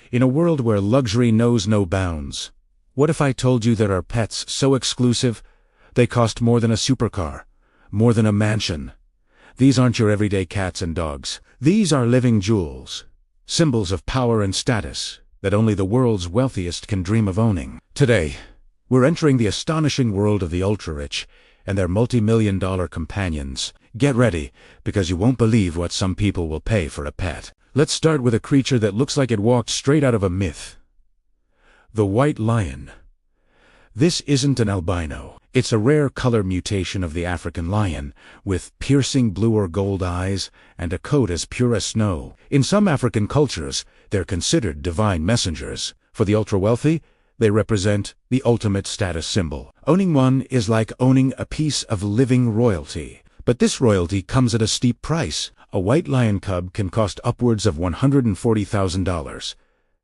In a world where luxury knows no bounds, what if I told you there are pets so exclusive they cost more than a supercar, more than a mansion? These aren't your everyday cats and dogs. These are living jewels, symbols of power and status that only the world's wealthiest can dream of owning. Today, we're entering the astonishing world of the ultra-rich and their multi-million-dollar companions. Get ready, because you won't believe what some people will pay for a pet. Let's start with a creature that looks like it walked straight out of a myth. The white lion. This isn't an albino. It's a rare color mutation of the African lion, with piercing blue or gold eyes and a coat as pure as snow. In some African cultures, they're considered divine messengers. For the ultra-wealthy, they represent the ultimate status symbol. Owning one is like owning a piece of living royalty. But this royalty comes at a steep price. A white lion cub can cost upwards of $140,000.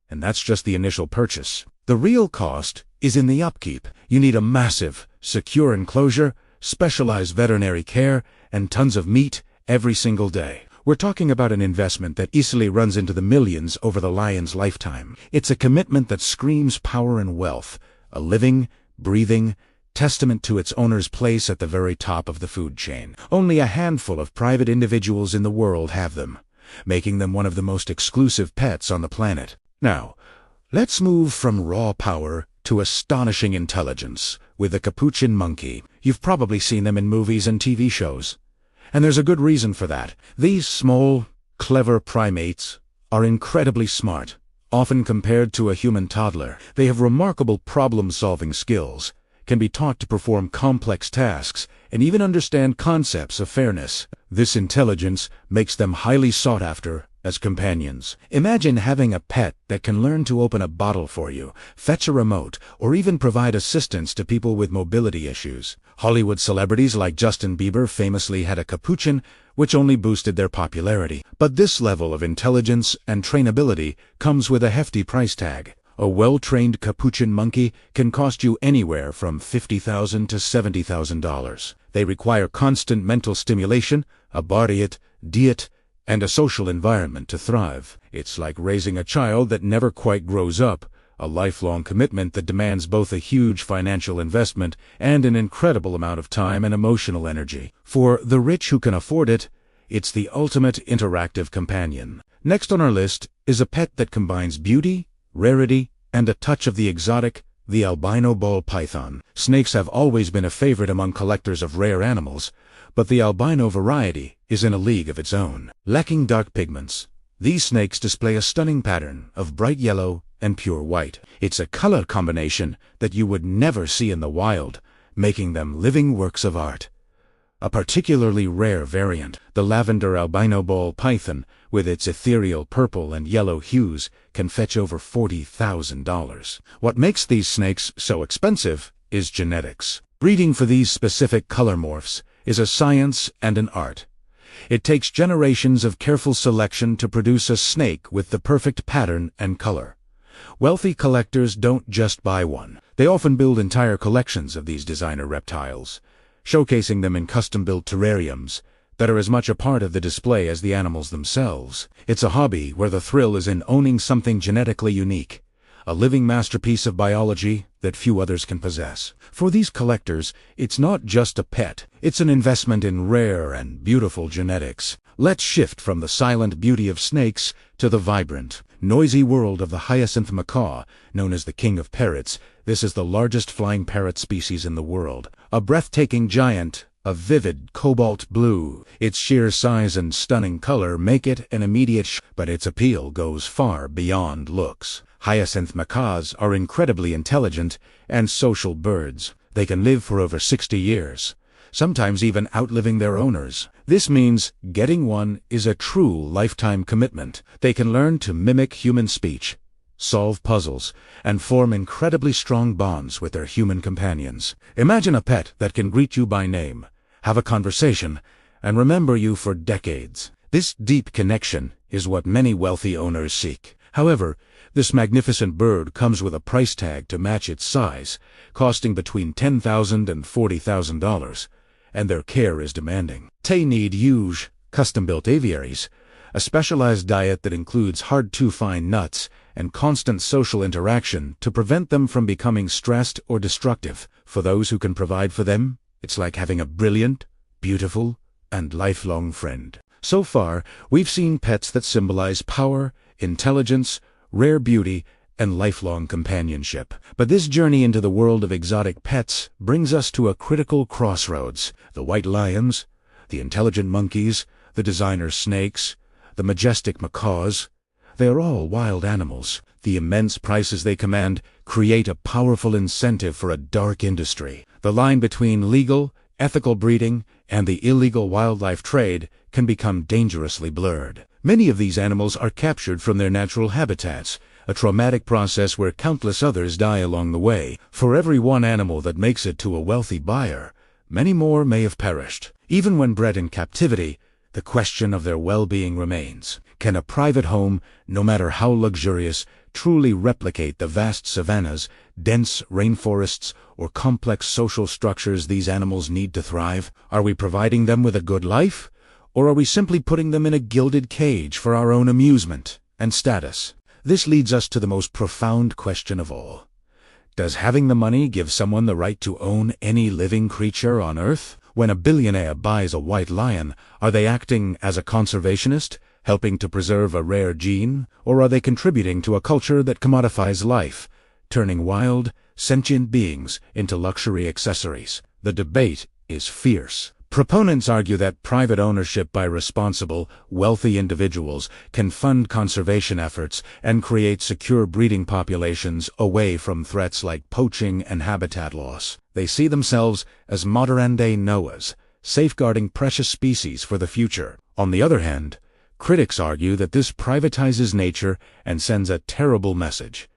And that's just the initial purchase. The real cost is in the upkeep. You need a massive, secure enclosure, specialized veterinary care, and tons of meat every single day. We're talking about an investment that easily runs into the millions over the lion's lifetime. It's a commitment that screams power and wealth, a living, breathing testament to its owner's place at the very top of the food chain. Only a handful of private individuals in the world have them, making them one of the most exclusive pets on the planet. Now, let's move from raw power to astonishing intelligence with the capuchin monkey. You've probably seen them in movies and TV shows. And there's a good reason for that. These small, clever primates are incredibly smart, often compared to a human toddler. They have remarkable problem-solving skills, can be taught to perform complex tasks, and even understand concepts of fairness. This intelligence makes them highly sought after as companions. Imagine having a pet that can learn to open a bottle for you, fetch a remote, or even provide assistance to people with mobility issues. Hollywood celebrities like Justin Bieber famously had a capuchin, which only boosted their popularity. But this level of intelligence and trainability comes with a hefty price tag. A well-trained capuchin monkey can cost you anywhere from $50,000 to $70,000. They require constant mental stimulation, a diet, and a social environment to thrive. It's like raising a child that never quite grows up, a lifelong commitment that demands both a huge financial investment and an incredible amount of time and emotional energy. For the rich who can afford it, it's the ultimate interactive companion. Next on our list is a pet that combines beauty, rarity, and a touch of the exotic, the albino ball python. Snakes have always been a favorite among collectors of rare animals, but the albino variety is in a league of its own. Lacking dark pigments, these snakes display a stunning pattern of bright yellow and pure white. It's a color combination that you would never see in the wild, making them living works of art. A particularly rare variant, the lavender albino ball python, with its ethereal purple and yellow hues, can fetch over $40,000. What makes these snakes so expensive is genetics. Breeding for these specific color morphs is a science and an art. It takes generations of careful selection to produce a snake with the perfect pattern and color. Wealthy collectors don't just buy one. They often build entire collections of these designer reptiles, showcasing them in custom-built terrariums that are as much a part of the display as the animals themselves. It's a hobby where the thrill is in owning something genetically unique, a living masterpiece of biology that few others can possess. For these collectors, it's not just a pet, it's an investment in rare and beautiful genetics. Let's shift from the silent beauty of snakes to the vibrant, noisy world of the hyacinth macaw, known as the king of parrots. This is the largest flying parrot species in the world. A breathtaking giant, a vivid cobalt blue. Its sheer size and stunning color make it an immediate but its appeal goes far beyond looks. Hyacinth macaws are incredibly intelligent and social birds. They can live for over 60 years, sometimes even outliving their owners. This means getting one is a true lifetime commitment. They can learn to mimic human speech, solve puzzles, and form incredibly strong bonds with their human companions. Imagine a pet that can greet you by name, have a conversation, and remember you for decades. This deep connection is what many wealthy owners seek. However, this magnificent bird comes with a price tag to match its size, costing between $10,000 and $40,000, and their care is demanding. They need huge, custom-built aviaries, a specialized diet that includes hard-to-find nuts and constant social interaction to prevent them from becoming stressed or destructive. For those who can provide for them, it's like having a brilliant, beautiful, and lifelong friend. So far, we've seen pets that symbolize power, intelligence, rare beauty, and lifelong companionship. But this journey into the world of exotic pets brings us to a critical crossroads. The white lions, the intelligent monkeys, the designer snakes, the majestic macaws, they are all wild animals. The immense prices they command create a powerful incentive for a dark industry. The line between legal, ethical breeding and the illegal wildlife trade can become dangerously blurred. Many of these animals are captured from their natural habitats, a traumatic process where countless others die along the way. For every one animal that makes it to a wealthy buyer, many more may have perished. Even when bred in captivity, the question of their well-being remains. Can a private home, no matter how luxurious, truly replicate the vast savannas, dense rainforests, or complex social structures these animals need to thrive? Are we providing them with a good life, or are we simply putting them in a gilded cage for our own amusement and status? This leads us to the most profound question of all. Does having the money give someone the right to own any living creature on Earth? When a billionaire buys a white lion, are they acting as a conservationist, helping to preserve a rare gene, or are they contributing to a culture that commodifies life, turning wild, sentient beings into luxury accessories? The debate is fierce. Proponents argue that private ownership by responsible, wealthy individuals can fund conservation efforts and create secure breeding populations away from threats like poaching and habitat loss. They see themselves as modern-day Noahs, safeguarding precious species for the future. On the other hand, critics argue that this privatizes nature and sends a terrible message,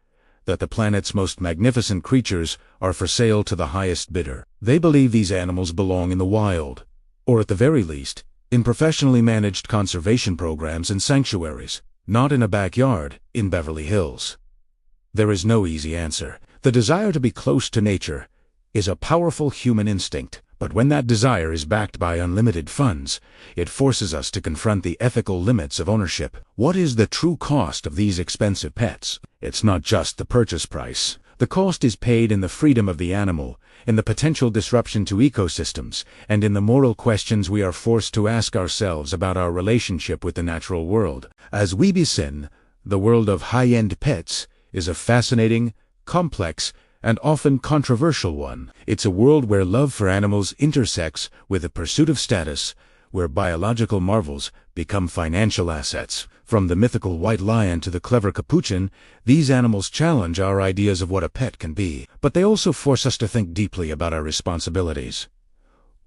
that the planet's most magnificent creatures are for sale to the highest bidder. They believe these animals belong in the wild, or at the very least, in professionally managed conservation programs and sanctuaries, not in a backyard in Beverly Hills. There is no easy answer. The desire to be close to nature is a powerful human instinct, but when that desire is backed by unlimited funds, it forces us to confront the ethical limits of ownership. What is the true cost of these expensive pets? It's not just the purchase price. The cost is paid in the freedom of the animal, in the potential disruption to ecosystems, and in the moral questions we are forced to ask ourselves about our relationship with the natural world. As we begin, the world of high-end pets is a fascinating, complex, and often controversial one. It's a world where love for animals intersects with the pursuit of status, where biological marvels become financial assets. From the mythical white lion to the clever capuchin, these animals challenge our ideas of what a pet can be. But they also force us to think deeply about our responsibilities.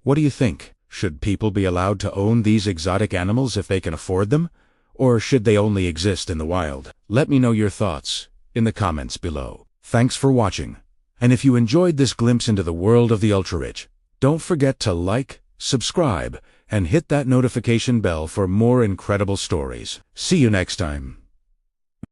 What do you think? Should people be allowed to own these exotic animals if they can afford them? Or should they only exist in the wild? Let me know your thoughts in the comments below. Thanks for watching. And if you enjoyed this glimpse into the world of the ultra-rich, don't forget to like, subscribe, and hit that notification bell for more incredible stories. See you next time.